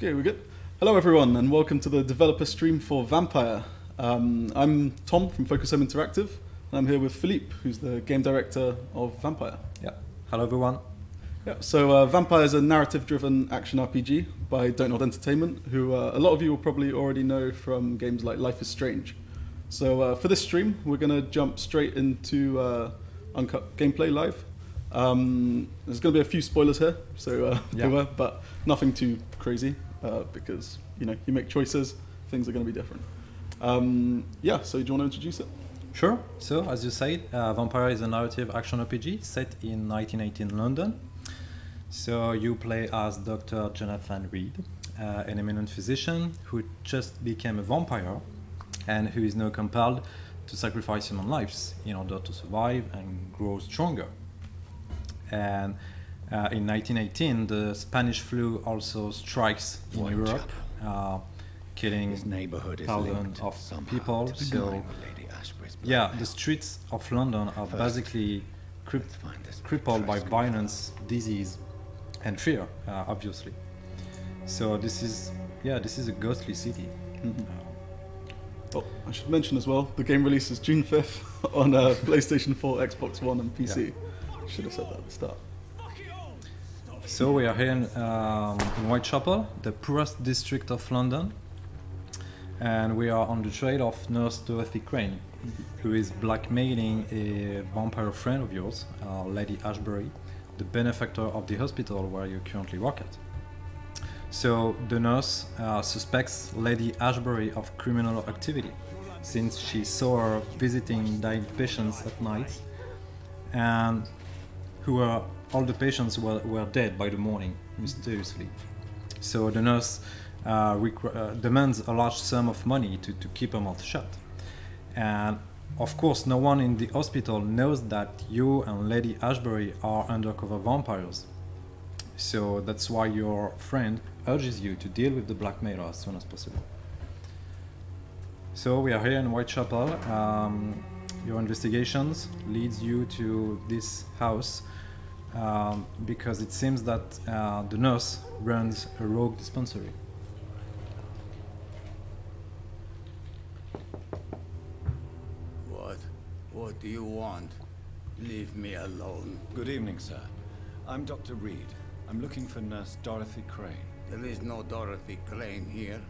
Okay, we're good. Hello everyone and welcome to the developer stream for Vampyr. I'm Tom from Focus Home Interactive and I'm here with Philippe, who's the game director of Vampyr. Yeah. Hello everyone. Yeah, so Vampyr is a narrative-driven action RPG by Don't Nod Entertainment, who a lot of you will probably already know from games like Life is Strange. So for this stream, we're going to jump straight into uncut gameplay live. There's going to be a few spoilers here, so beware, but nothing too crazy because you make choices, things are going to be different. Yeah, so do you want to introduce it? Sure. So as you said, Vampyr is a narrative action RPG set in 1918 London. So you play as Dr. Jonathan Reid, an eminent physician who just became a vampire and who is now compelled to sacrifice human lives in order to survive and grow stronger. And in 1918, the Spanish flu also strikes in Europe, killing thousands of people. So, yeah, the streets of London are basically crippled by violence, disease, and fear, obviously. So this is a ghostly city. Oh, I should mention as well, the game releases June 5th on PlayStation 4, Xbox One, and PC. Yeah. Should have said that at the start. So we are here in Whitechapel, the poorest district of London, and we are on the trail of nurse Dorothy Crane, who is blackmailing a vampire friend of yours, Lady Ashbury, the benefactor of the hospital where you currently work at. So the nurse suspects Lady Ashbury of criminal activity, since she saw her visiting dying patients at night, and all the patients were dead by the morning, mysteriously. So the nurse demands a large sum of money to keep her mouth shut. And of course, no one in the hospital knows that you and Lady Ashbury are undercover vampires. So that's why your friend urges you to deal with the blackmailer as soon as possible. So we are here in Whitechapel. Your investigations leads you to this house because it seems that the nurse runs a rogue dispensary. What do you want? Leave me alone. Good evening, sir. I'm Dr. Reid. I'm looking for Nurse Dorothy Crane. There is no Dorothy Crane here.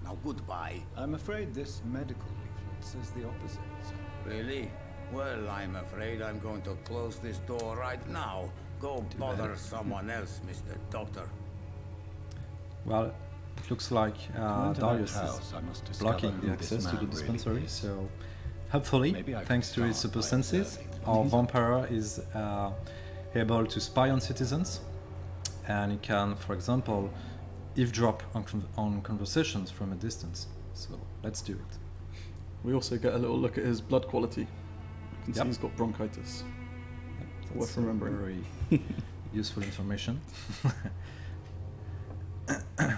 Now goodbye. I'm afraid this medical leaflet says the opposite, sir. Really? Well, I'm afraid I'm going to close this door right now. Go bother someone else, Mr. Doctor. Well, it looks like Darius is blocking the access to the dispensary, so hopefully, thanks to his super senses, our vampire is able to spy on citizens, and he can, for example, eavesdrop on conversations from a distance. So let's do it. We also get a little look at his blood quality. You can see he's got bronchitis. That's worth remembering. Very useful information. A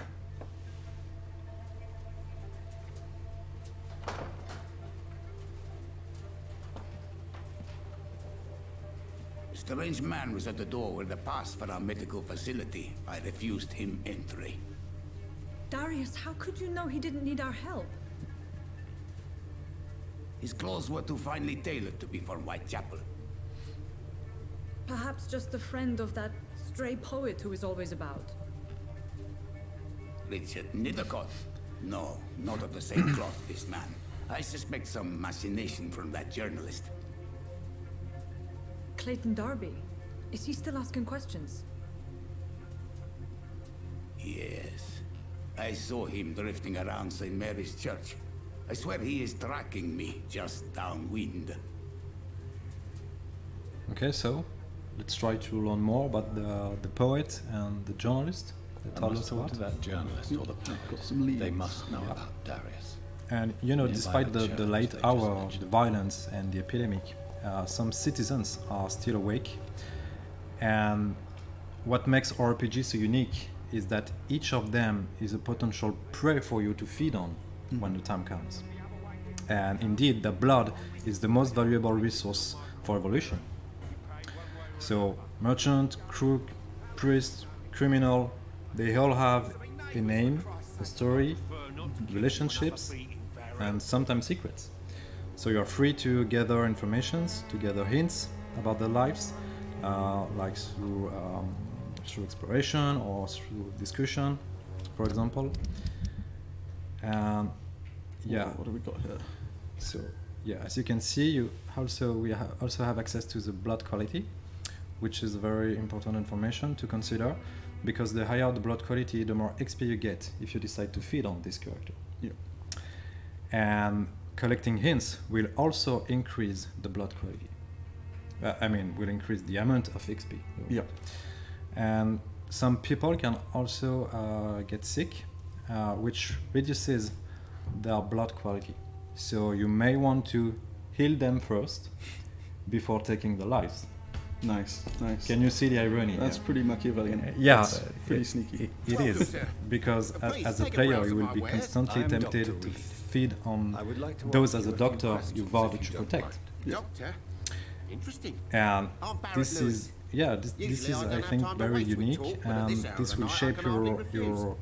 strange man was at the door with a pass for our medical facility. I refused him entry. Darius, how could you know he didn't need our help? His clothes were too finely tailored to be from Whitechapel. Perhaps just a friend of that stray poet who is always about. Richard Reid? No, not of the same cloth, this man. I suspect some machination from that journalist. Clayton Darby. Is he still asking questions? Yes. I saw him drifting around St. Mary's Church. I swear he is tracking me just downwind. Okay, so let's try to learn more about the poet and the journalist that told us about. That journalist or the poet. They must know about Darius. And despite the late hour, the violence and the epidemic, some citizens are still awake. And what makes RPG so unique is that each of them is a potential prey for you to feed on when the time comes. And indeed, the blood is the most valuable resource for evolution. So merchant, crook, priest, criminal, they all have a name, a story, relationships, and sometimes secrets. So you're free to gather informations, to gather hints about their lives, like through exploration or through discussion, for example. And yeah, what do we got here? so yeah, as you can see, we also have access to the blood quality, which is very important information to consider, because the higher the blood quality, the more XP you get if you decide to feed on this character. Yeah. And collecting hints will also increase the blood quality. Will increase the amount of XP. Yeah. And some people can also get sick, which reduces their blood quality. So you may want to heal them first before taking their lives. Nice, nice. Can you see the irony? That's pretty Machiavellian. Yeah, That's pretty sneaky. It is, because as a player you will be constantly tempted to feed on those as a doctor you vowed to protect. Doctor? Interesting. And Aren't Barrett this Lewis? is this I think very unique, and this will shape your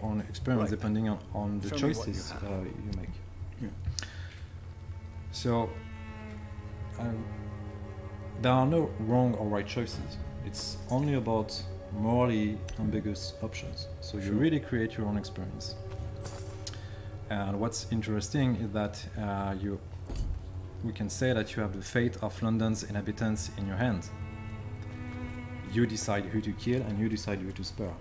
own experience depending on the choices you make. Yeah. So there are no wrong or right choices. It's only about morally ambiguous options. So you really create your own experience. And what's interesting is that we can say that you have the fate of London's inhabitants in your hands. You decide who to kill and you decide who to spare.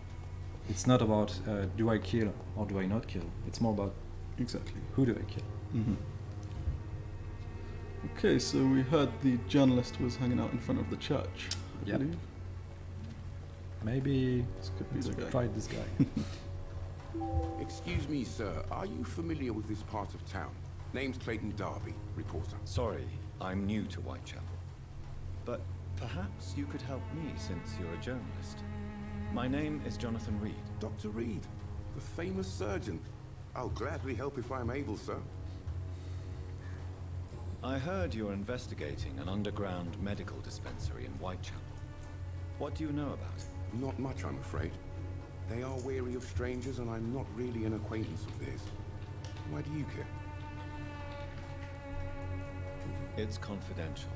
It's not about do I kill or do I not kill. It's more about Exactly. who do I kill. Mm-hmm. Okay, so we heard the journalist was hanging out in front of the church, I Yep. believe. Maybe This could be let's the guy. try this guy. Excuse me, sir. Are you familiar with this part of town? Name's Clayton Darby, reporter. Sorry, I'm new to Whitechapel. But perhaps you could help me since you're a journalist. My name is Jonathan Reid. Dr. Reid, the famous surgeon. I'll gladly help if I'm able, sir. I heard you're investigating an underground medical dispensary in Whitechapel. What do you know about it? Not much, I'm afraid. They are wary of strangers, and I'm not really an acquaintance of theirs. Why do you care? It's confidential.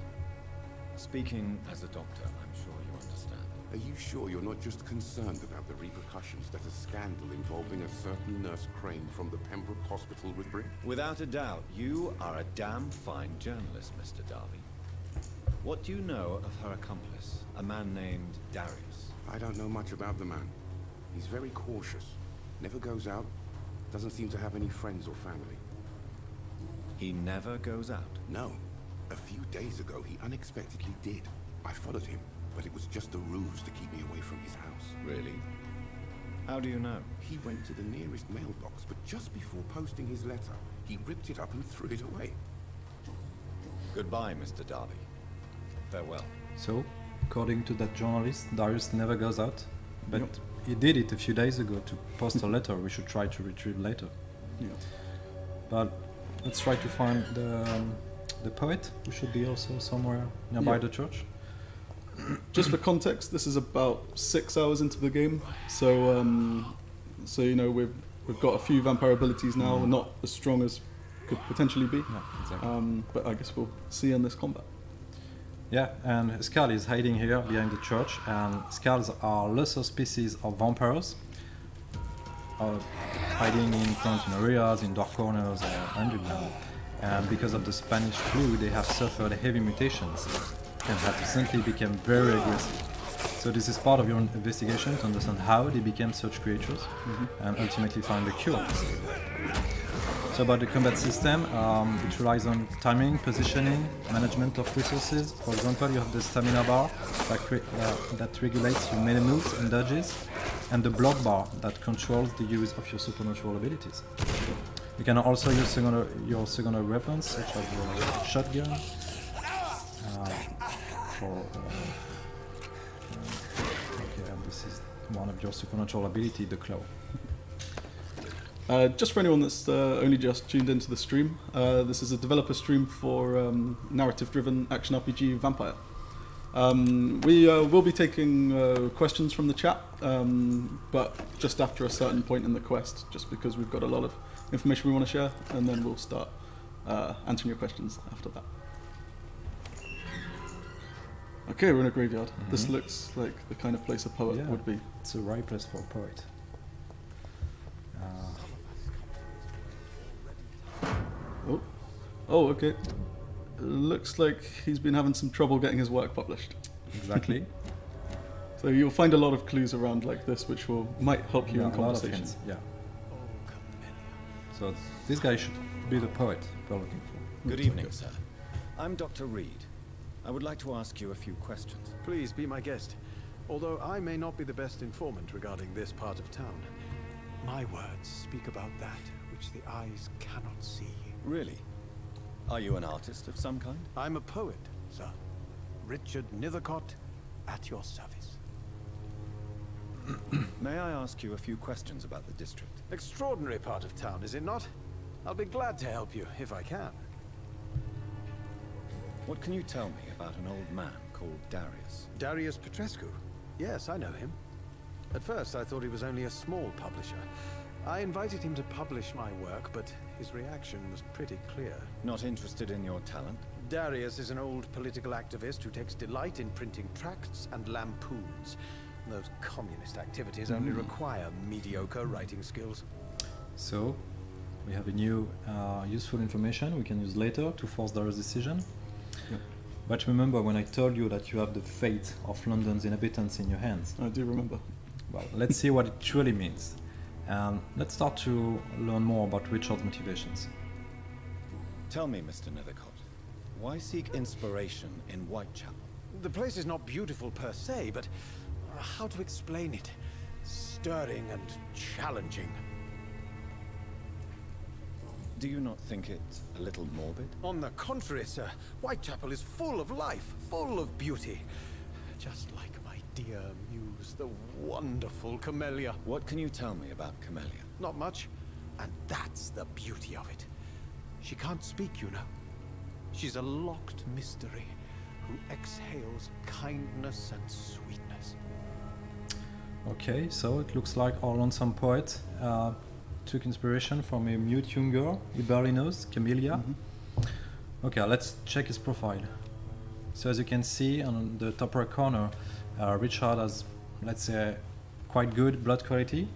Speaking as a doctor, I'm sure you understand. Are you sure you're not just concerned about the repercussions that a scandal involving a certain Nurse Crane from the Pembroke Hospital would bring? Without a doubt, you are a damn fine journalist, Mr. Darby. What do you know of her accomplice, a man named Darius? I don't know much about the man. He's very cautious. Never goes out. Doesn't seem to have any friends or family. He never goes out. No. A few days ago, he unexpectedly did. I followed him, but it was just a ruse to keep me away from his house. Really? How do you know? He went to the nearest mailbox, but just before posting his letter, he ripped it up and threw it away. Goodbye, Mr. Darby. Farewell. So, according to that journalist, Darius never goes out, but Yep. he did it a few days ago to post a letter we should try to retrieve later. Yeah. But let's try to find the poet, who should be also somewhere nearby Yeah. the church. Just for context, this is about 6 hours into the game, so we've got a few vampire abilities now, not as strong as could potentially be, Yeah, exactly. but I guess we'll see in this combat. Yeah, and Skull is hiding here behind the church, and skulls are lesser species of vampires, hiding in quarantine areas, in dark corners or underground. And because of the Spanish flu, they have suffered heavy mutations and have recently become very aggressive. So this is part of your investigation to understand how they became such creatures and ultimately find a cure. So about the combat system, it relies on timing, positioning, management of resources. For example, you have the stamina bar that regulates your melee moves and dodges, and the block bar that controls the use of your supernatural abilities. You can also use your secondary weapons, such as your shotgun, and this is one of your supernatural ability, the claw. Just for anyone that's only just tuned into the stream, this is a developer stream for narrative-driven action RPG Vampyr. We will be taking questions from the chat, but just after a certain point in the quest, just because we've got a lot of information we want to share, and then we'll start answering your questions after that. Okay, we're in a graveyard. This looks like the kind of place a poet would be. It's a right place for a poet. Oh, okay. Looks like he's been having some trouble getting his work published. Exactly. So you'll find a lot of clues around like this, which might help you in a lot of conversation. hints, yeah. So this guy should be the poet we're looking for. Good evening, sir. I'm Dr. Reid. I would like to ask you a few questions. Please be my guest. Although I may not be the best informant regarding this part of town, my words speak about that which the eyes cannot see. Really? Are you an artist of some kind? I'm a poet, sir. Richard Nethercott, at your service. May I ask you a few questions about the district? Extraordinary part of town, is it not? I'll be glad to help you, if I can. What can you tell me about an old man called Darius? Darius Petrescu? Yes, I know him. At first, I thought he was only a small publisher. I invited him to publish my work, but his reaction was pretty clear. Not interested in your talent? Darius is an old political activist who takes delight in printing tracts and lampoons. Those communist activities only require mediocre writing skills. So, we have a new useful information we can use later to force Darius' decision. Yep. But remember when I told you that you have the fate of London's inhabitants in your hands? I do remember. Well, let's see what it truly means. And let's start to learn more about Richard's motivations. Tell me, Mr. Nethercott, why seek inspiration in Whitechapel? The place is not beautiful per se, but how to explain it? Stirring and challenging. Do you not think it a little morbid? On the contrary, sir. Whitechapel is full of life, full of beauty. Just like my dear muse, the wonderful Camellia. What can you tell me about Camellia? Not much, and that's the beauty of it. She can't speak, you know. She's a locked mystery who exhales kindness and sweetness. Okay, so it looks like our lonesome poet took inspiration from a mute young girl he barely knows, Camellia. Okay, let's check his profile. So as you can see on the top right corner, Richard has, let's say, quite good blood quality,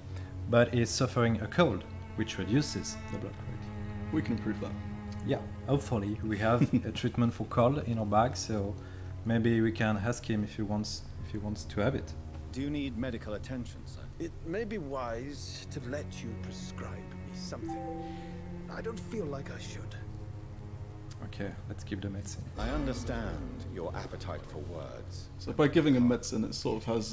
but is suffering a cold, which reduces the blood quality. We can improve that. Yeah, hopefully we have a treatment for cold in our bag, so maybe we can ask him if he wants to have it. Do you need medical attention, sir? It may be wise to let you prescribe me something. I don't feel like I should. Okay, let's give the medicine. I understand your appetite for words. So by giving him medicine, it sort of has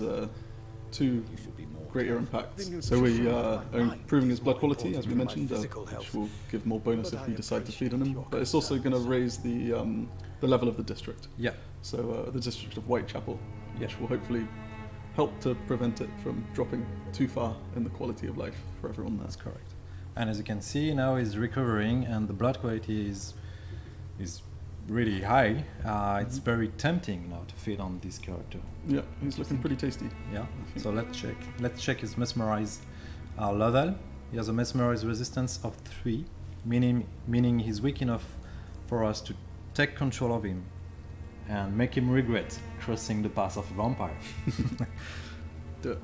two You should be more greater impacts. So we are improving his blood quality, as we mentioned, which will give more bonus if we decide to feed on him. But it's also going to raise the level of the district. Yeah. So the district of Whitechapel, which will hopefully help to prevent it from dropping too far in the quality of life for everyone there. That's correct. And as you can see, now he's recovering, and the blood quality is really high. It's very tempting now to feed on this character. Yeah, he's looking pretty tasty. Yeah. So let's check. Let's check his mesmerize level. He has a mesmerize resistance of 3, meaning he's weak enough for us to take control of him and make him regret crossing the path of a vampire. Do it.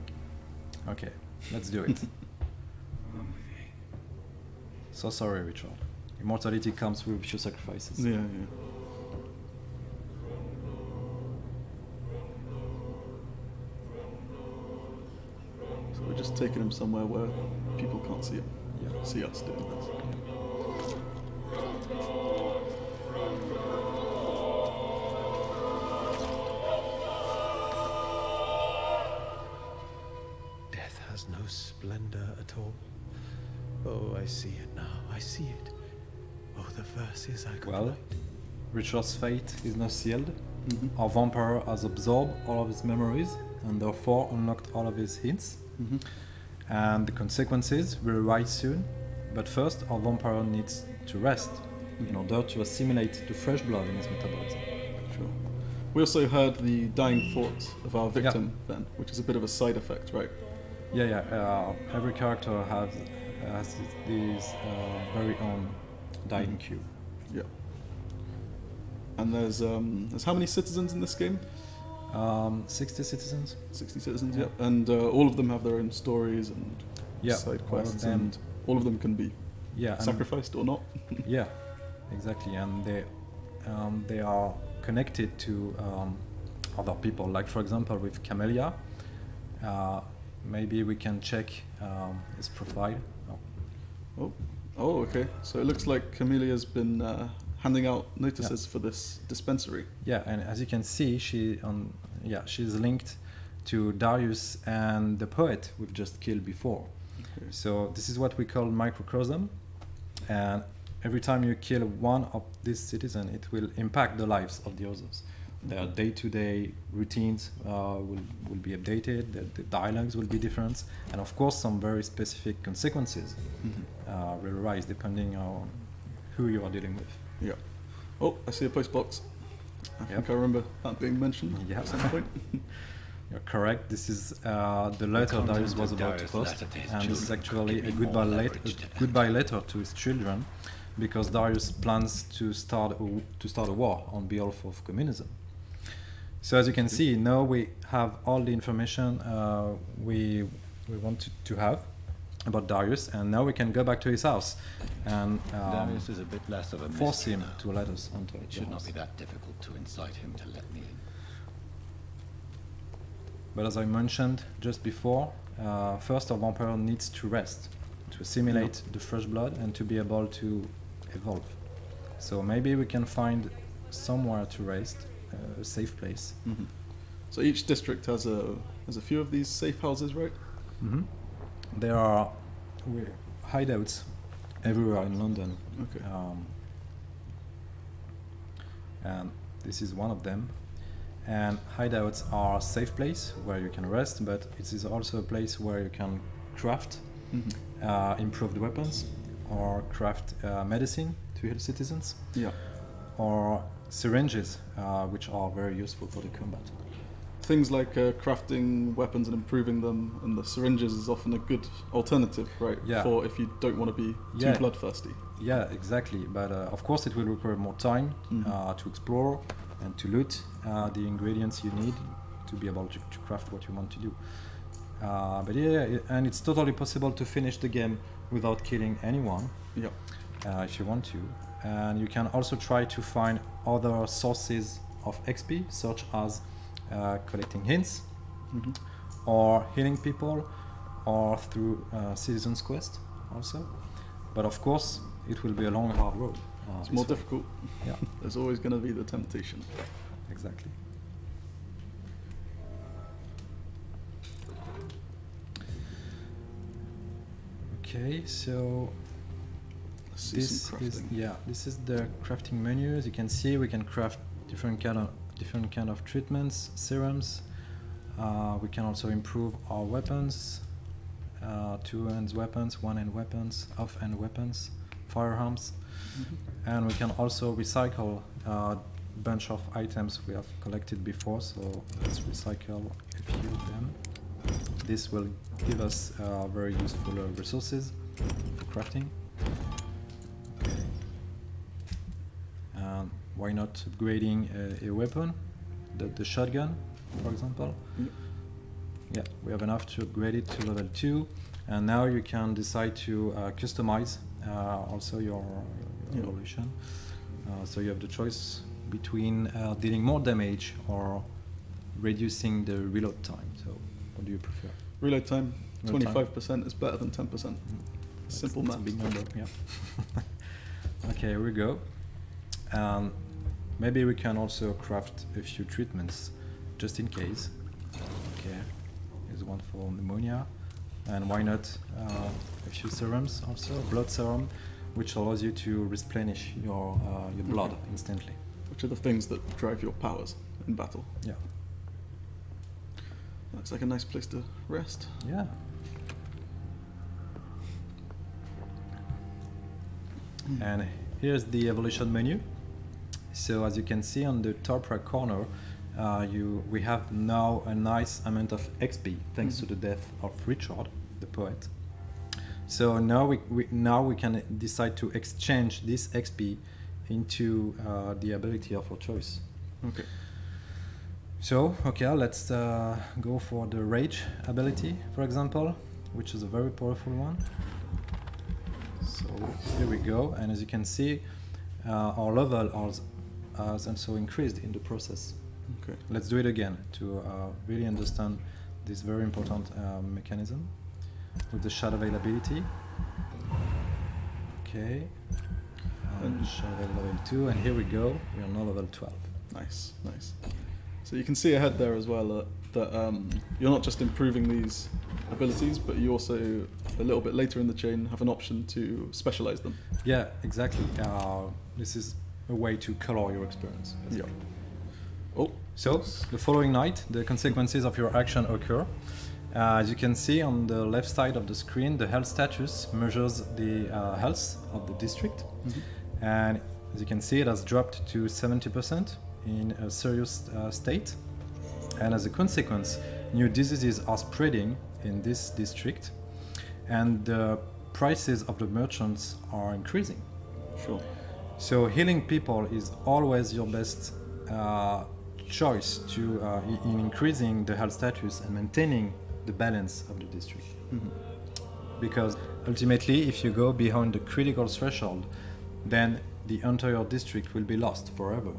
Okay, let's do it. So sorry, Richard. Immortality comes with few sacrifices. Yeah. So we're just taking him somewhere where people can't see him. Yeah. See us doing this. Death has no splendor at all. Oh, I see it now. I see it. Oh, the verses I could Well, write. Richard's fate is now sealed. Our vampire has absorbed all of his memories and therefore unlocked all of his hints. And the consequences will arise soon. But first, our vampire needs to rest in order to assimilate the fresh blood in his metabolism. Sure. We also heard the dying thoughts of our victim then, which is a bit of a side effect, right? Yeah. Every character has these very own dying cue. Yeah. And there's how many citizens in this game? 60 citizens. 60 citizens, yeah. And all of them have their own stories and side quests, and all of them can be sacrificed or not. Yeah, exactly. And they are connected to other people. Like for example, with Camellia, maybe we can check his profile. Oh, okay. So it looks like Camelia's been handing out notices for this dispensary. Yeah, and as you can see, she's linked to Darius and the poet we've just killed before. Okay. So this is what we call microcosm, and every time you kill one of these citizens, it will impact the lives of the others. Their day-to-day routines will be updated, the dialogues will be different, and of course some very specific consequences will arise depending on who you are dealing with. Yeah. Oh, I see a post box. I think I remember that being mentioned at some point. You're correct. This is the letter Darius was about to post, and this is actually a goodbye letter to his children, because Darius plans to start a war on behalf of communism. So as you can see, now we have all the information we want to have about Darius, and now we can go back to his house and Darius is a bit less of a force him now. to let us onto It should not be that difficult to incite him to let me in. But as I mentioned just before, first our vampire needs to rest, to assimilate the fresh blood and to be able to evolve. So maybe we can find somewhere to rest, a safe place. Mm-hmm. So each district has a few of these safe houses, right? Mm-hmm. There are hideouts everywhere in London. Okay. And this is one of them. And hideouts are a safe place where you can rest, but it is also a place where you can craft improved weapons, or craft medicine to heal citizens, or syringes, which are very useful for the combat. Things like crafting weapons and improving them, and the syringes is often a good alternative, right? Yeah. For if you don't want to be too bloodthirsty. Yeah, exactly. But of course it will require more time to explore and to loot the ingredients you need to be able to craft what you want to do. But yeah, and it's totally possible to finish the game without killing anyone, if you want to. And you can also try to find other sources of XP, such as collecting hints, or healing people, or through Citizen's Quest also. But of course, it will be a long, hard road. It's more difficult. Yeah. There's always going to be the temptation. Exactly. Okay, so this is the crafting menu. As you can see, we can craft different kind of treatments, serums. We can also improve our weapons, two-hand weapons, one-hand weapons, off-hand weapons, firearms, and we can also recycle a bunch of items we have collected before. So let's recycle a few of them. This will give us very useful resources for crafting. And why not upgrading a weapon, the shotgun, for example? Yeah, we have enough to upgrade it to level 2, and now you can decide to customize also your evolution. So you have the choice between dealing more damage or reducing the reload time. So what do you prefer? Reload time, 25% is better than 10%. Simple math. That's a big number, yeah. Okay, here we go. Maybe we can also craft a few treatments, just in case. Okay, here's one for pneumonia. And why not a few serums also, blood serum, which allows you to replenish your blood instantly. Which are the things that drive your powers in battle. Yeah. Looks like a nice place to rest. Yeah. And here's the evolution menu. So as you can see on the top right corner, we have now a nice amount of XP thanks to the death of Richard, the poet. So now we can decide to exchange this XP into the ability of our choice. Okay. So, okay, let's go for the Rage ability, for example, which is a very powerful one. So here we go, and as you can see, our level has also increased in the process. Okay. Let's do it again to really understand this very important mechanism with the Shadow Veil ability. Okay, and Shadow Veil level 2, and here we go, we are now level 12. Nice, nice. So you can see ahead there as well that you're not just improving these abilities, but you also, a little bit later in the chain, have an option to specialize them. Yeah, exactly. This is a way to color your experience. Yeah. Oh, so the following night, the consequences of your action occur. As you can see on the left side of the screen, the health status measures the health of the district. And as you can see, it has dropped to 70% in a serious state. And as a consequence, new diseases are spreading in this district, and the prices of the merchants are increasing. Sure. So healing people is always your best choice to in increasing the health status and maintaining the balance of the district. Because ultimately, if you go beyond the critical threshold, then the entire district will be lost forever.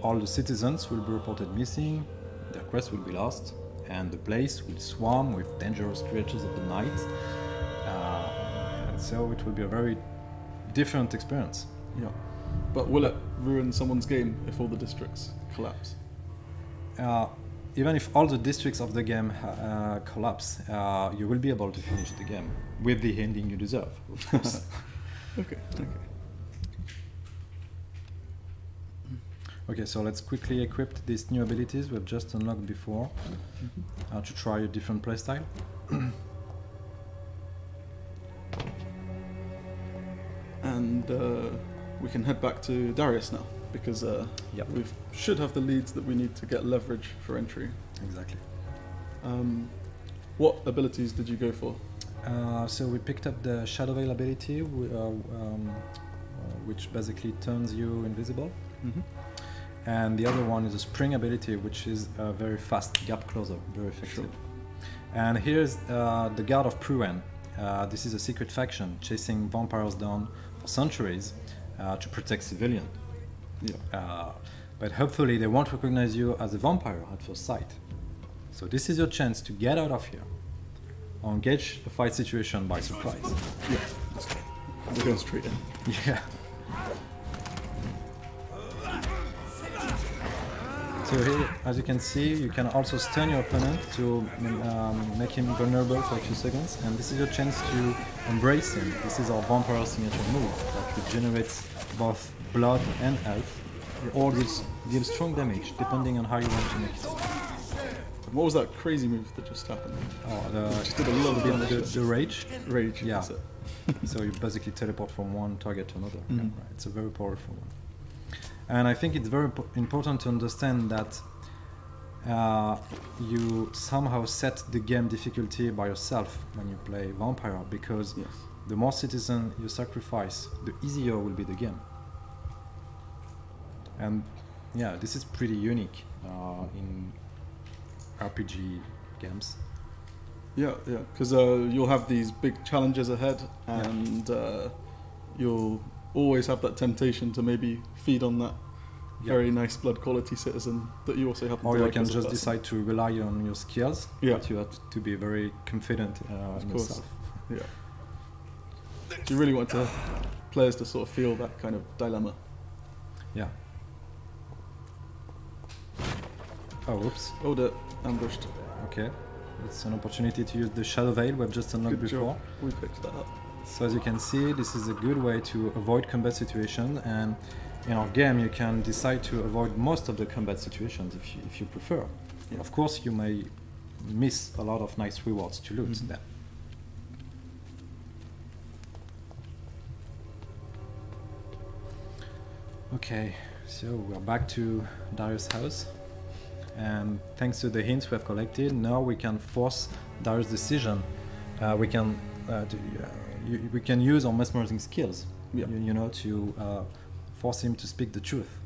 All the citizens will be reported missing, their quests will be lost, and the place will swarm with dangerous creatures of the night. And so it will be a very different experience. Yeah. But will it ruin someone's game if all the districts collapse? Even if all the districts of the game collapse, you will be able to finish the game with the ending you deserve, of course. Okay, okay. Okay, so let's quickly equip these new abilities we've just unlocked before to try a different playstyle. And we can head back to Darius now, because we should have the leads that we need to get leverage for entry. Exactly. What abilities did you go for? So we picked up the Shadow Veil ability, which basically turns you invisible. And the other one is a Spring ability, which is a very fast gap closer, very effective. And here's the Guard of Pruan. This is a secret faction chasing vampires down for centuries to protect civilians. But hopefully they won't recognize you as a vampire at first sight. So this is your chance to get out of here or engage the fight situation by surprise. Yeah, we're going straight in. Yeah. So here, as you can see, you can also stun your opponent to make him vulnerable for a few seconds, and this is your chance to embrace him. This is our vampire signature move that regenerates both blood and health, or deals strong damage depending on how you want to make it. What was that crazy move that just happened? Oh, just did a little bit the rage. Rage, yeah. that's it. So you basically teleport from one target to another. Right? It's a very powerful one. And I think it's very important to understand that you somehow set the game difficulty by yourself when you play Vampire, because the more citizens you sacrifice, the easier will be the game. And yeah, this is pretty unique in RPG games. Yeah, because you'll have these big challenges ahead, and you'll always have that temptation to maybe feed on that very nice blood quality citizen that you also happen to like. Or you can just decide to rely on your skills, but you have to be very confident in yourself. Yeah. So you really want players to sort of feel that kind of dilemma. Yeah. Oh, whoops. Oh, they're ambushed. Okay. It's an opportunity to use the Shadow Veil we've just unlocked before. We picked that up. So as you can see, this is a good way to avoid combat situations, and in our game you can decide to avoid most of the combat situations if you prefer. Yeah. Of course, you may miss a lot of nice rewards to loot then. Okay, so we're back to Darius' house. And thanks to the hints we have collected, now we can force Darius' decision. We can use our mesmerizing skills, you know, to force him to speak the truth.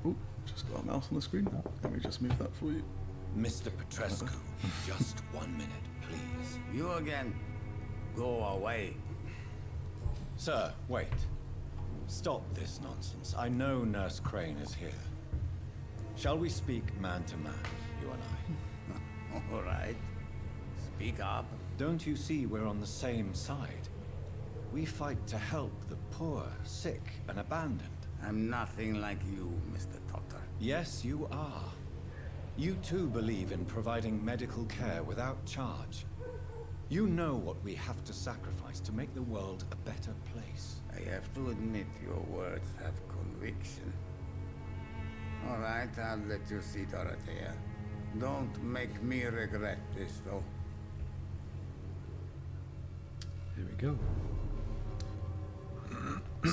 Ooh, just got a mouse on the screen. Let me just move that for you. Mr. Petrescu, just 1 minute, please. You again? Go away. Sir, wait. Stop this nonsense. I know Nurse Crane is here. Shall we speak man to man, you and I? All right. Speak up. Don't you see we're on the same side? We fight to help the poor, sick, and abandoned. I'm nothing like you, Mr. Doctor. Yes, you are. You too believe in providing medical care without charge. You know what we have to sacrifice to make the world a better place. I have to admit your words have conviction. All right, I'll let you see Dorothea. Don't make me regret this, though. Here we go.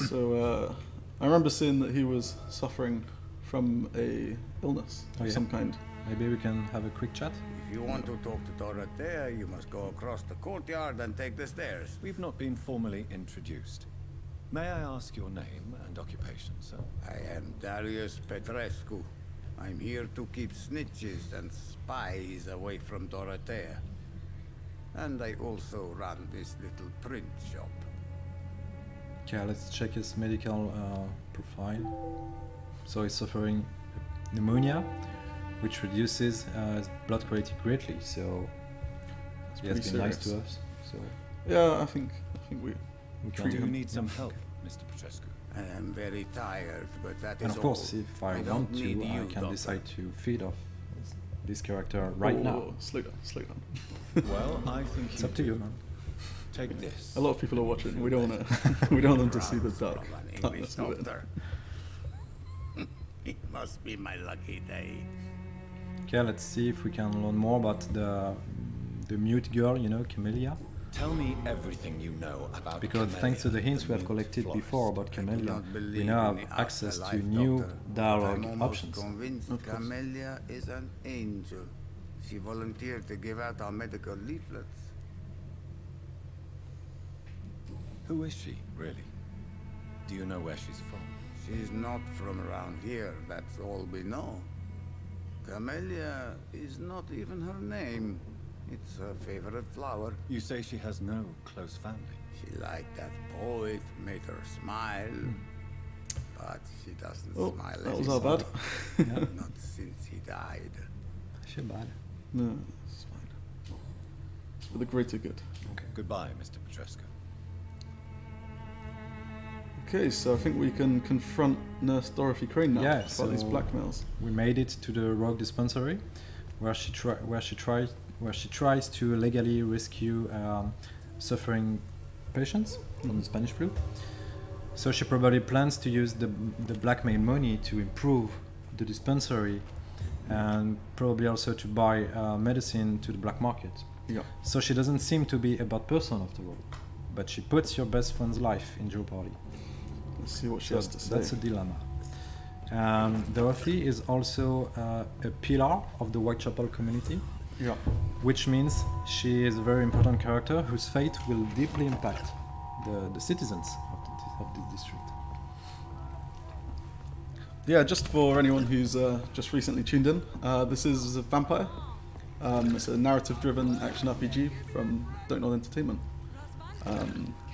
So I remember seeing that he was suffering from a illness of some kind. Maybe we can have a quick chat. If you want to talk to Dorothea, you must go across the courtyard and take the stairs. We've not been formally introduced. May I ask your name and occupation, sir? I am Darius Petrescu. I'm here to keep snitches and spies away from Dorothea. And I also run this little print shop. Okay, let's check his medical profile. So he's suffering pneumonia, which reduces his blood quality greatly. So he has been nice to us. So yeah, I think we can Do you need some help, Mr. Petrescu? I am very tired, but that is and of course, all. if I don't want to, need you, I can Doctor. decide to feed off this character right now. Slow down, slow down. Well, I think It's up to you, man. Take this. A lot of people are watching. We don't want to. We don't want them to see the dark. From an darkness English of it. doctor. It must be my lucky day. Okay, let's see if we can learn more about the mute girl, you know, Camellia. Tell me everything you know about Because Camellia, thanks to the hints the we have mute collected florist. before about I do Camellia, not believe we now in have the access to afterlife, new Doctor, but dialogue I'm almost options. convinced Camellia is an angel. She volunteered to give out our medical leaflets. Who is she, really? Do you know where she's from? She's not from around here, that's all we know. Camellia is not even her name. It's her favorite flower. You say she has no close family. She liked that poet, made her smile. But she doesn't Oh, smile that was anymore. our bad. Not since he died. I feel bad. No, it's fine. It's for the greater good. Okay. Goodbye, Mr. Petrescu. Okay, so I think we can confront Nurse Dorothy Crane now Yeah, about these so- blackmails. We made it to the rogue dispensary, where she tries to legally rescue suffering patients from the Spanish flu. So she probably plans to use the blackmail money to improve the dispensary, and probably also to buy medicine to the black market. Yeah. So she doesn't seem to be a bad person after all, but she puts your best friend's life in jeopardy. Let's see what she So has to say. that's a dilemma. Dorothy is also a pillar of the Whitechapel community, Yeah. which means she is a very important character whose fate will deeply impact the citizens of this district. Yeah, just for anyone who's just recently tuned in, this is Vampyr. It's a narrative-driven action RPG from Don't Nod Entertainment.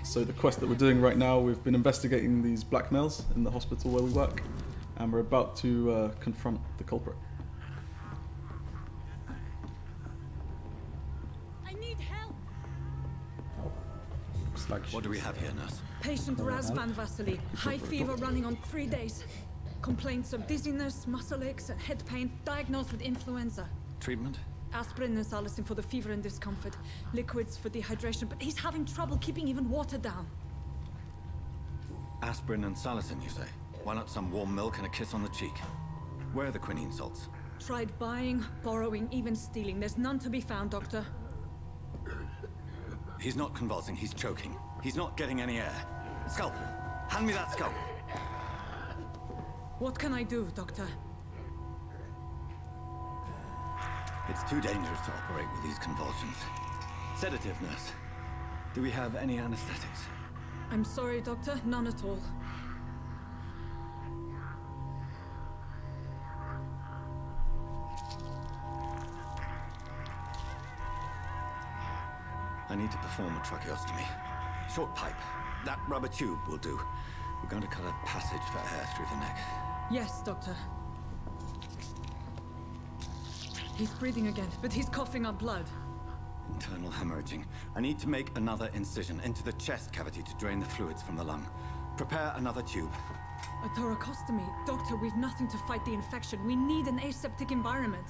So the quest that we're doing right now, we've been investigating these blackmails in the hospital where we work, and we're about to confront the culprit. I need help. Looks like What do we have here, nurse? Patient Razvan Vasily. High fever running on 3 days. Complaints of dizziness, muscle aches, and head pain. Diagnosed with influenza. Treatment? Aspirin and salicin for the fever and discomfort. Liquids for dehydration, but he's having trouble keeping even water down. Aspirin and salicin, you say? Why not some warm milk and a kiss on the cheek? Where are the quinine salts? Tried buying, borrowing, even stealing. There's none to be found, Doctor. He's not convulsing, he's choking. He's not getting any air. Scalpel! Hand me that scalpel! What can I do, Doctor? It's too dangerous to operate with these convulsions. Sedative, nurse. Do we have any anesthetics? I'm sorry, Doctor. None at all. I need to perform a tracheostomy. Short pipe. That rubber tube will do. We're going to cut a passage for air through the neck. Yes, Doctor. He's breathing again, but he's coughing up blood. Internal hemorrhaging. I need to make another incision into the chest cavity to drain the fluids from the lung. Prepare another tube. A thoracostomy. Doctor, we've nothing to fight the infection. We need an aseptic environment.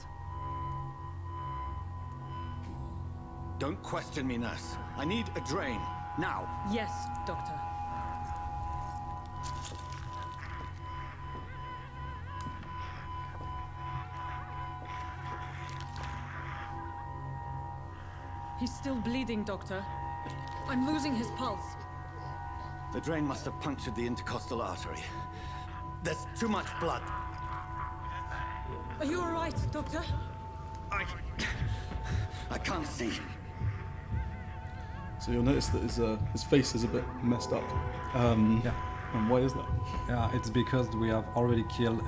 Don't question me, nurse. I need a drain. Now. Yes, Doctor. He's still bleeding, Doctor. I'm losing his pulse. The drain must have punctured the intercostal artery. There's too much blood. Are you all right, Doctor? I can't see. So you'll notice that his face is a bit messed up. Yeah. And why is that? Yeah, it's because we have already killed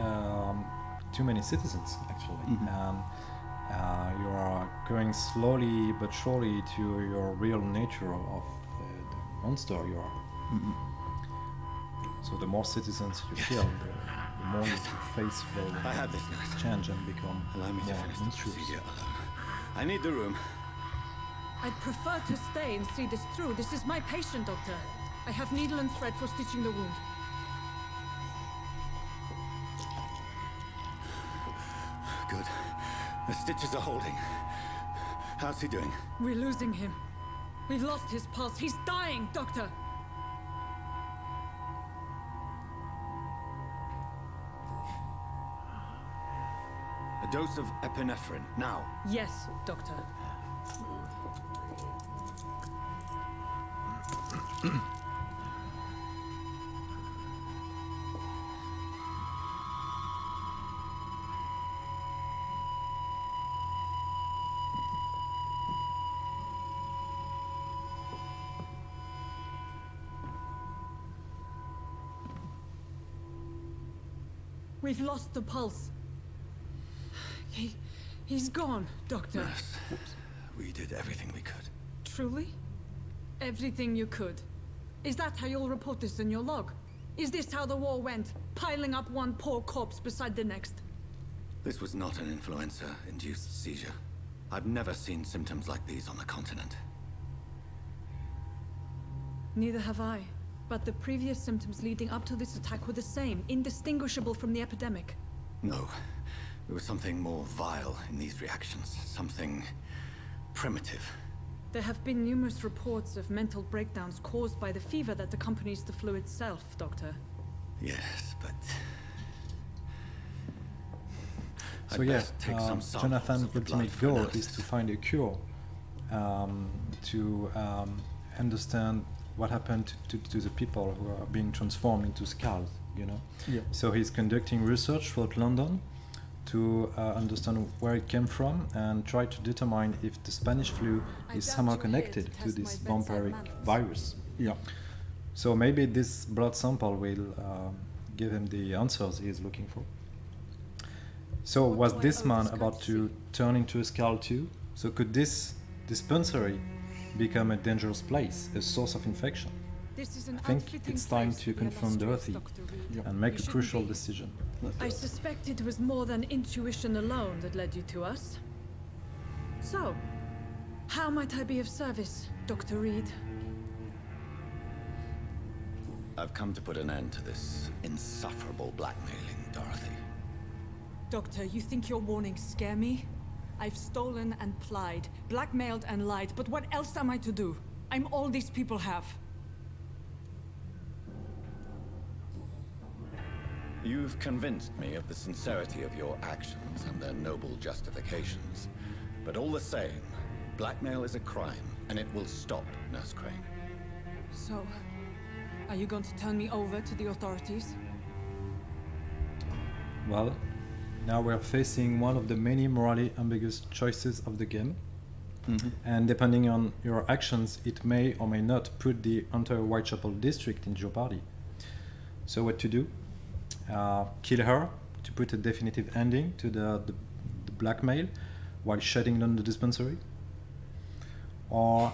too many citizens, actually. You are going slowly but surely to your real nature of the monster you are. So the more citizens you kill, the more your face will I have this, nurse. change and become Allow me to more finish the monstrous. procedure alone. I need the room. I'd prefer to stay and see this through. This is my patient, Doctor. I have needle and thread for stitching the wound. Good. The stitches are holding. How's he doing? We're losing him. We've lost his pulse. He's dying, Doctor! A dose of epinephrine, now. Yes, Doctor. We've lost the pulse. He's gone, Doctor. Nurse, we did everything we could. Truly? Everything you could. Is that how you'll report this in your log? Is this how the war went? Piling up one poor corpse beside the next? This was not an influenza-induced seizure. I've never seen symptoms like these on the continent. Neither have I. But the previous symptoms leading up to this attack were the same, indistinguishable from the epidemic. No. There was something more vile in these reactions. Something primitive. There have been numerous reports of mental breakdowns caused by the fever that accompanies the flu itself, Doctor. Yes, but... So I'd yeah, best take some samples Jonathan's of the blood ultimate for goal analysis. is to find a cure, to understand what happened to the people who are being transformed into skulls, you know? Yeah. So he's conducting research throughout London to understand where it came from and try to determine if the Spanish flu is somehow connected to this vampiric virus. Yeah. So maybe this blood sample will give him the answers he is looking for. So was this man about to turn into a skull too? So could this dispensary become a dangerous place, a source of infection? This is an I think unfitting it's time place to be confront illustrious, Dorothy Dr. Reid. and make You a shouldn't crucial be. decision. I suspect it was more than intuition alone that led you to us. So, how might I be of service, Dr. Reid? I've come to put an end to this insufferable blackmailing, Dorothy. Doctor, you think your warnings scare me? I've stolen and plied, blackmailed and lied, but what else am I to do? I'm all these people have. You've convinced me of the sincerity of your actions and their noble justifications. But all the same, blackmail is a crime, and it will stop, Nurse Crane. So, are you going to turn me over to the authorities? Well, now we're facing one of the many morally ambiguous choices of the game. And depending on your actions, it may or may not put the entire Whitechapel district in jeopardy. So what to do? Kill her to put a definitive ending to the blackmail while shutting down the dispensary? Or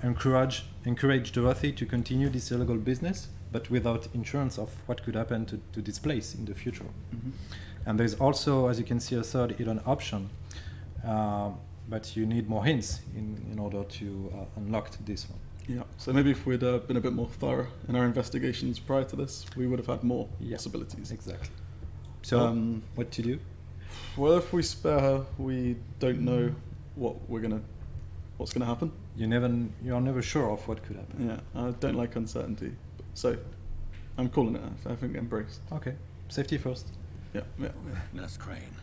encourage Dorothy to continue this illegal business, but without insurance of what could happen to this place in the future. And there's also, as you can see, a third hidden option, but you need more hints in order to unlock this one. Yeah, so maybe if we'd been a bit more thorough in our investigations prior to this, we would have had more possibilities. Exactly. So, what to do? Well, if we spare her, we don't know what's gonna happen. You're never sure of what could happen. Yeah, I don't like uncertainty, so I'm calling it. I think embrace. Okay, safety first. Yeah. Nurse Crane,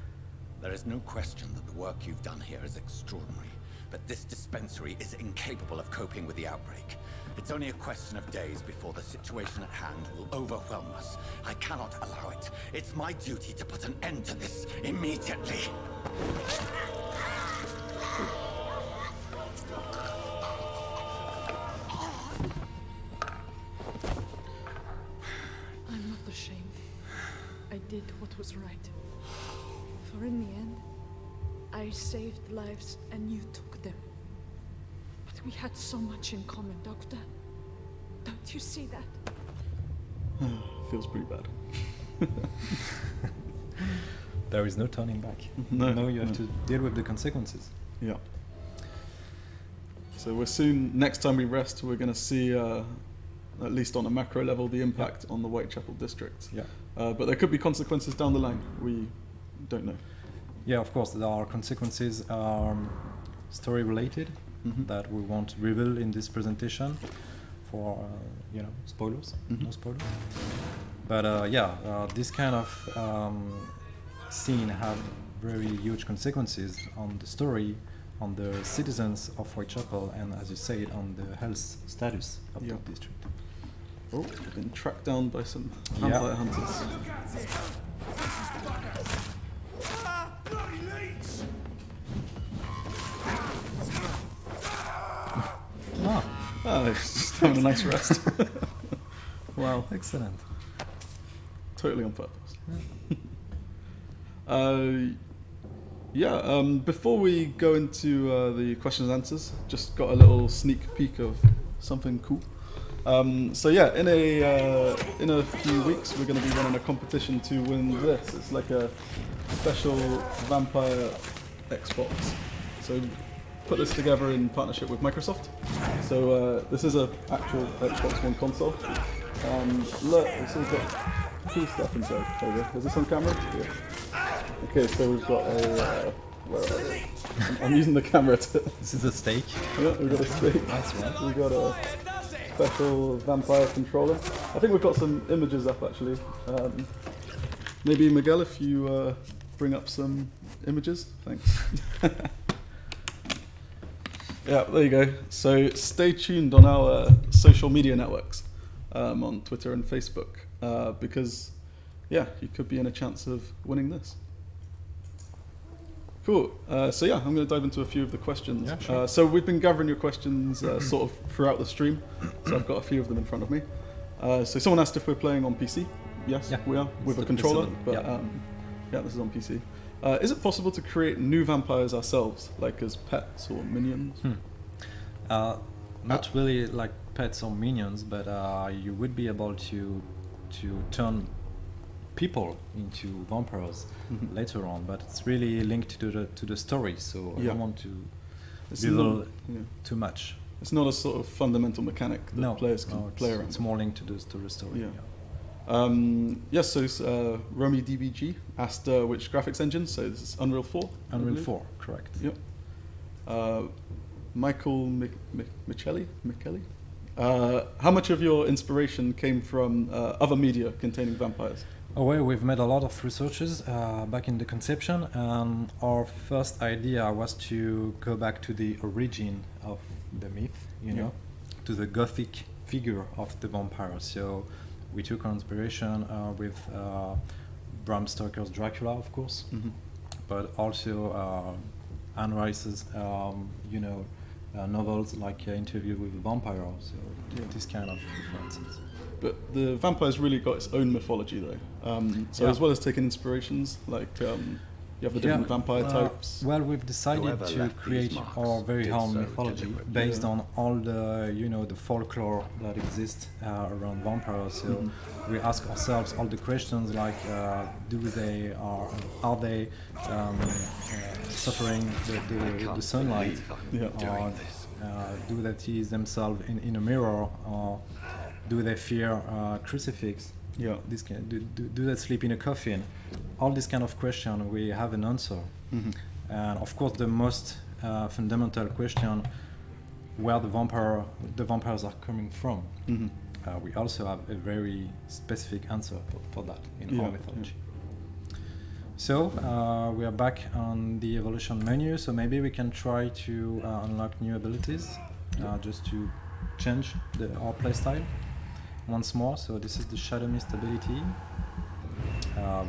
there is no question that the work you've done here is extraordinary, but this dispensary is incapable of coping with the outbreak. It's only a question of days before the situation at hand will overwhelm us. I cannot allow it. It's my duty to put an end to this immediately. I'm not ashamed. I did what was right. For in the end, I saved lives and you took them. But we had so much in common, Doctor. Don't you see that? Feels pretty bad. There is no turning back. No, you have to deal with the consequences. Yeah. So next time we rest, we're going to see, at least on a macro level, the impact on the Whitechapel district. Yeah. But there could be consequences down the line. We don't know. Yeah, of course, there are consequences story related that we won't reveal in this presentation for spoilers, no spoilers. But this kind of scene have very huge consequences on the story, on the citizens of Whitechapel, and as you said, on the health status of the district. Oh, we've been tracked down by some vampire hunters. It's just having a nice rest. Wow, excellent. Totally on purpose. Before we go into the questions and answers, just got a little sneak peek of something cool. In a few weeks we're going to be running a competition to win this. It's like a special Vampyr Xbox. So put this together in partnership with Microsoft. So this is an actual Xbox One console. Look, it's all got cool stuff inside. There we go. Is this on camera? Yeah. Okay, so we've got a... where are they? I'm using the camera to... This is a steak. Yeah, we've got a steak. Nice one. We've got a special Vampyr controller. I think we've got some images up actually. Maybe Miguel, if you bring up some images. Thanks. Yeah, there you go. So stay tuned on our social media networks, on Twitter and Facebook, because you could be in a chance of winning this. Cool. I'm going to dive into a few of the questions. Yeah, sure. So we've been gathering your questions sort of throughout the stream. So I've got a few of them in front of me. So someone asked if we're playing on PC. Yes, we are, with a controller. But this is on PC. Is it possible to create new vampires ourselves, like as pets or minions? Not really like pets or minions, but you would be able to turn people into vampires later on. But it's really linked to the story, so I don't want to reveal too much. It's not a sort of fundamental mechanic that players can play around. It's more linked to the story. So Romy DBG asked which graphics engine, so this is Unreal 4? Unreal 4, correct. Yep. Michael Michelli? How much of your inspiration came from other media containing vampires? Well, we've made a lot of researches back in the conception, and our first idea was to go back to the origin of the myth, to the gothic figure of the vampire. So we took our inspiration with Bram Stoker's Dracula, of course, but also Anne Rice's, novels like Interview with a Vampire. So this kind of references. But the Vampyre's really got its own mythology, though. As well as taking inspirations, like you have the different vampire types. Well, we've decided Whoever to left create these marks our very did own so mythology deliberately. based on all the, the folklore that exists around vampires. So we ask ourselves all the questions like, are they suffering the sunlight, or do they see themselves in a mirror, or do they fear crucifix? This do they sleep in a coffin? All these kind of questions, we have an answer. And of course, the most fundamental question, where the vampires are coming from. We also have a very specific answer for that in our mythology. So we are back on the evolution menu. So maybe we can try to unlock new abilities, just to change our playstyle once more. So this is the Shadow Mist ability,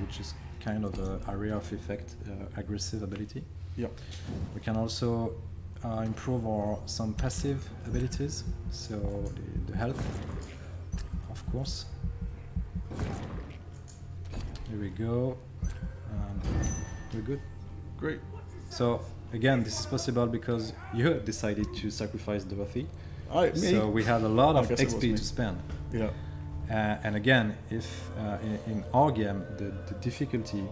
which is kind of an area of effect, aggressive ability. We can also improve some passive abilities, so the health, of course. Here we go. We're good. Great. So again, this is possible because you decided to sacrifice Dorothy. So we had a lot of XP to spend. And again, if in our game the difficulty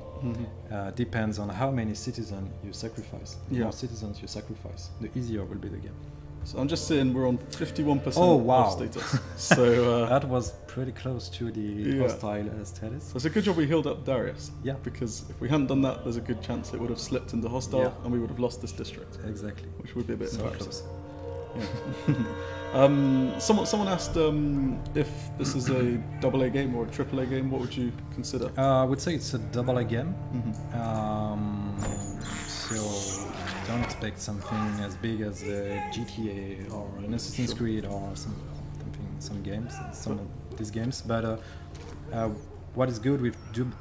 depends on how many citizens you sacrifice. The more citizens you sacrifice, the easier will be the game. So I'm just saying we're on 51% status. So that was pretty close to the hostile status. So it's a good job we healed up Darius. Yeah. Because if we hadn't done that, there's a good chance it would have slipped into hostile and we would have lost this district. Exactly. Which would be a bit embarrassing. Close. Someone asked if this is a AA game or a AAA game. What would you consider? I would say it's a AA game. So don't expect something as big as a GTA or an Assassin's Creed or some of these games. But what is good with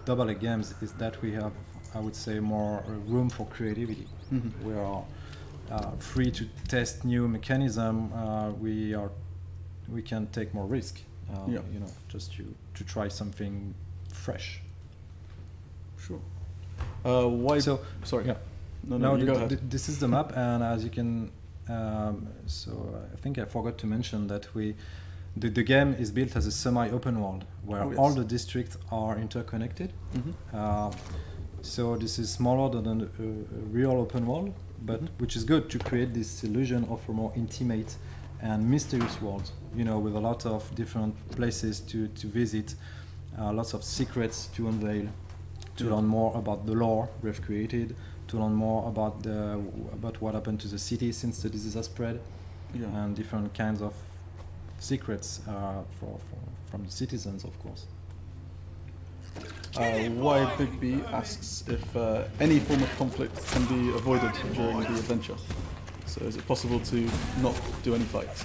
AA games is that we have, I would say, more room for creativity. We are free to test new mechanism. We can take more risk. Just to try something fresh. Sure. Why? So sorry. No, you go ahead. This is the map, and as you can, so I think I forgot to mention that the game is built as a semi-open world where all the districts are interconnected. So this is smaller than a real open world, but which is good to create this illusion of a more intimate and mysterious world. With a lot of different places to visit, lots of secrets to unveil, to learn more about the lore we've created, to learn more about what happened to the city since the disease has spread, and different kinds of secrets from the citizens, of course. Why Big B asks if any form of conflict can be avoided during the adventure. So is it possible to not do any fights?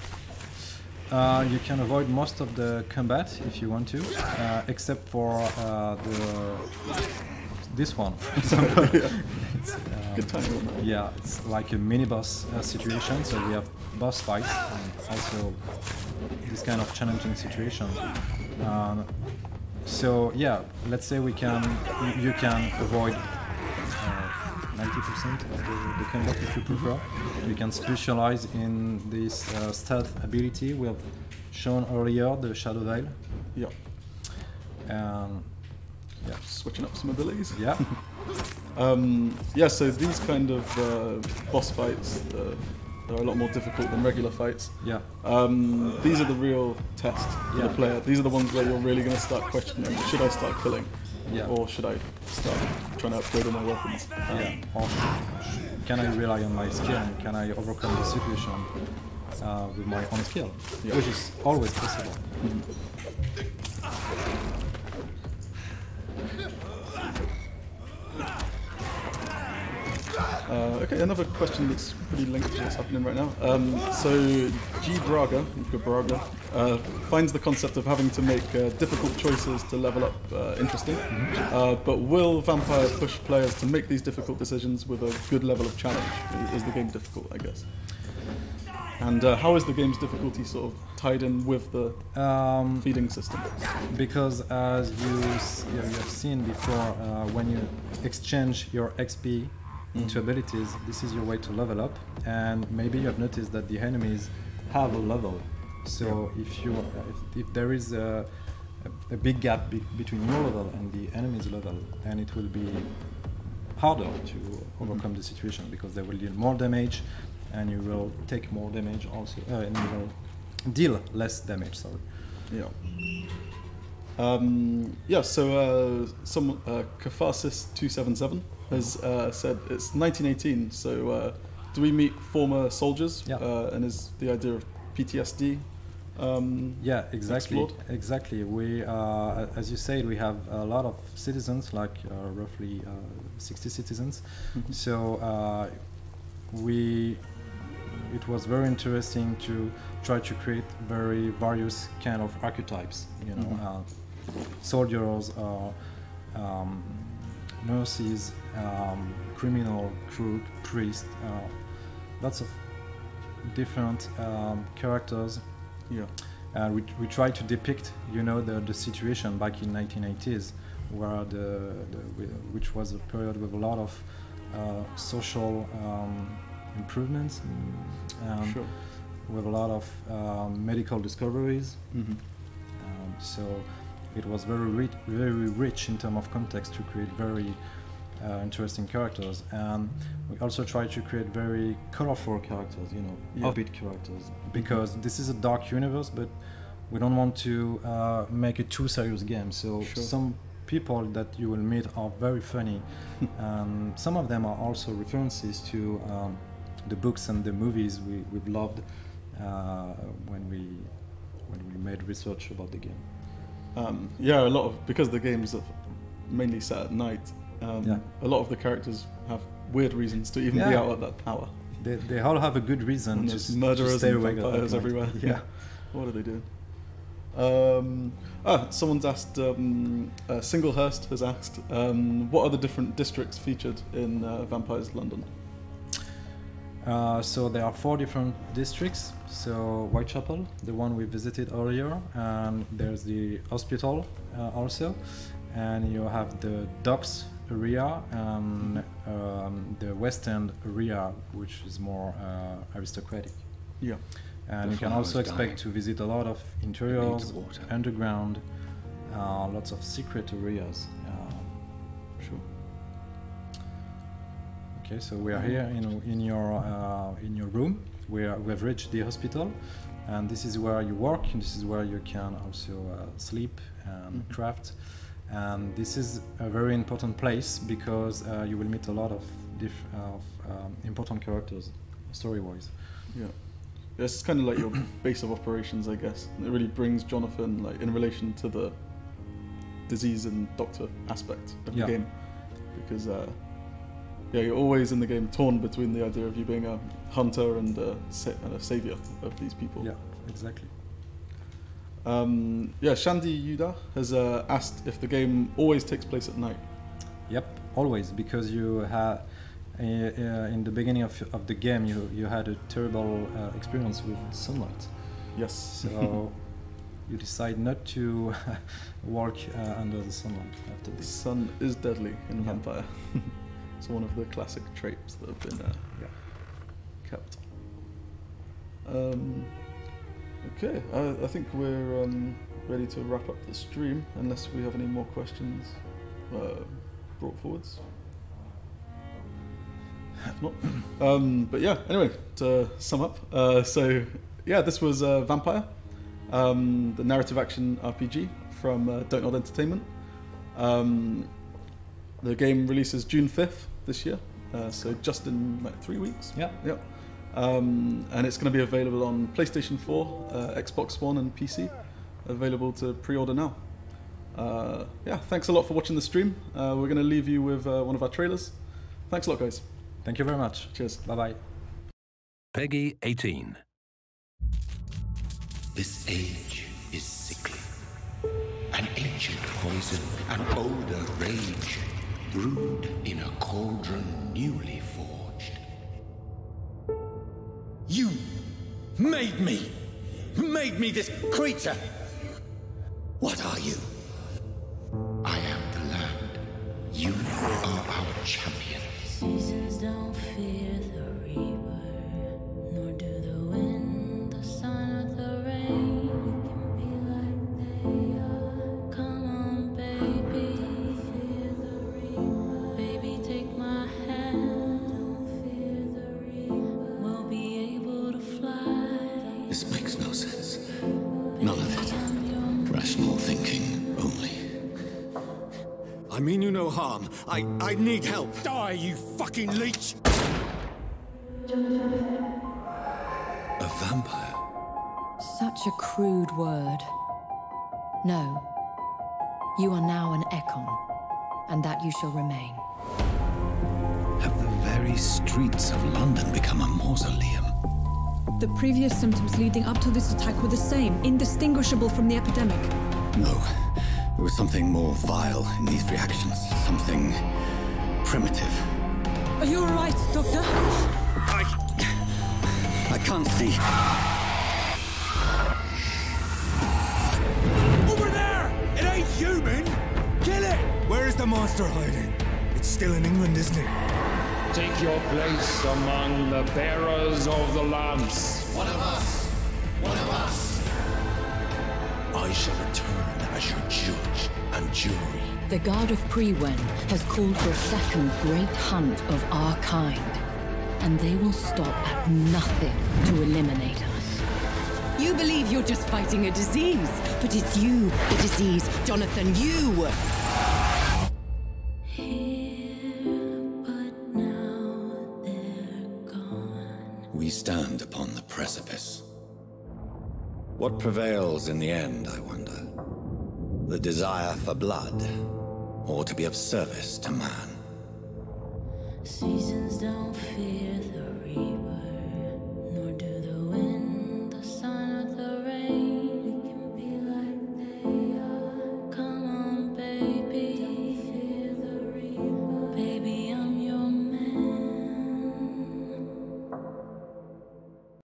You can avoid most of the combat if you want to, except for this one, for example. Good timing. Yeah, it's like a mini boss situation. So we have boss fights and also this kind of challenging situation. So yeah, let's say you can avoid 90% of the combat if you prefer. You can specialize in this stealth ability we have shown earlier, the Shadow Veil. Switching up some abilities. So these kind of boss fights are a lot more difficult than regular fights. These are the real test for the player. These are the ones where you're really going to start questioning, should I start killing? Or should I start trying to upgrade all my weapons? Or can I rely on my skill? Can I overcome the situation with my own skill? Which is always possible. Okay, another question that's pretty linked to what's happening right now. So G. Braga finds the concept of having to make difficult choices to level up interesting, but will Vampyr push players to make these difficult decisions with a good level of challenge? Is the game difficult, I guess? And how is the game's difficulty sort of tied in with the feeding system? Because as you have seen before, when you exchange your XP into abilities, this is your way to level up. And maybe you have noticed that the enemies have a level. So if there is a big gap between your level and the enemy's level, then it will be harder to overcome the situation, because they will deal more damage, and you will take more damage also, and you will deal less damage. Sorry. Yeah. So Catharsis 277 has said it's 1918. So do we meet former soldiers? Yeah. And is the idea of PTSD? Yeah, exactly. Explored? Exactly. We, as you said, we have a lot of citizens, like roughly 60 citizens. So it was very interesting to try to create very various kind of archetypes. You know, soldiers, nurses, criminal, crook, priest, lots of different characters. Yeah. We try to depict, you know, the situation back in 1980s, where which was a period with a lot of social improvements, Sure. with a lot of medical discoveries. So it was very rich in terms of context to create very interesting characters, and we also try to create very colorful characters, you know, upbeat characters, because this is a dark universe, but we don't want to make a too serious game. So some people that you will meet are very funny, and some of them are also references to the books and the movies we've loved when we made research about the game. Yeah, a lot of, because the games are mainly set at night. A lot of the characters have weird reasons to even be out at that hour. They all have a good reason And to there's murderers stay and awake vampires everywhere. Yeah. What are they doing? Someone's asked, Singlehurst has asked, what are the different districts featured in Vampyr's London? So there are 4 different districts. So Whitechapel, the one we visited earlier, and there's the hospital also, and you have the docks area and the West End area, which is more aristocratic. Yeah. And you can also expect to visit a lot of interiors, underground, lots of secret areas. Sure. Okay, so we are here in your room. We've reached the hospital, and this is where you work, and this is where you can also sleep and craft. And this is a very important place because you will meet a lot of important characters, story-wise. Yeah. It's kind of like your base of operations, I guess. It really brings Jonathan, like, in relation to the disease and doctor aspect of the game, because you're always in the game torn between the idea of you being a hunter and a savior of these people. Yeah, exactly. Shandy Yuda has asked if the game always takes place at night. Yep, always, because you have in the beginning of the game you had a terrible experience with sunlight. Yes. So you decide not to walk under the sunlight after this. The sun is deadly in Vampyr. It's one of the classic tropes that have been kept. Okay, I think we're ready to wrap up the stream, unless we have any more questions brought forwards. If not. But yeah, anyway, to sum up, this was Vampyr, the narrative action RPG from Don't Nod Entertainment. The game releases June 5th this year, so just in like 3 weeks. Yeah. Yep. And it's going to be available on PlayStation 4, Xbox One and PC, available to pre-order now. Thanks a lot for watching the stream. We're going to leave you with one of our trailers. Thanks a lot, guys. Thank you very much. Cheers. Bye-bye. Peggy 18. This age is sickly. An ancient poison, an older rage, brewed in a cauldron newly forged. You made me this creature. What are you? I am the land. You are our champion. Seasons don't fear the reaper, nor do the wind, the sun, or the rain. We can be like they are. Come on, baby, fear the reaper. Baby, take my hand. Don't fear the reaper. We'll be able to fly. This makes no sense. None of it. Rational thinking only. I mean you no harm. I need help. Die, you fucking leech! A vampire? Such a crude word. No. You are now an Ekon, and that you shall remain. Have the very streets of London become a mausoleum? The previous symptoms leading up to this attack were the same, indistinguishable from the epidemic. No. There was something more vile in these reactions. Something primitive. Are you all right, Doctor? I can't see. Over there! It ain't human! Kill it! Where is the monster hiding? It's still in England, isn't it? Take your place among the bearers of the lamps. One of us! One of us! I shall return as your judge and jury. The God of Priwen has called for a second great hunt of our kind, and they will stop at nothing to eliminate us. You believe you're just fighting a disease, but it's you, the disease, Jonathan, you! We stand upon the precipice. What prevails in the end, I wonder? The desire for blood, or to be of service to man? Seasons don't fear the reaper.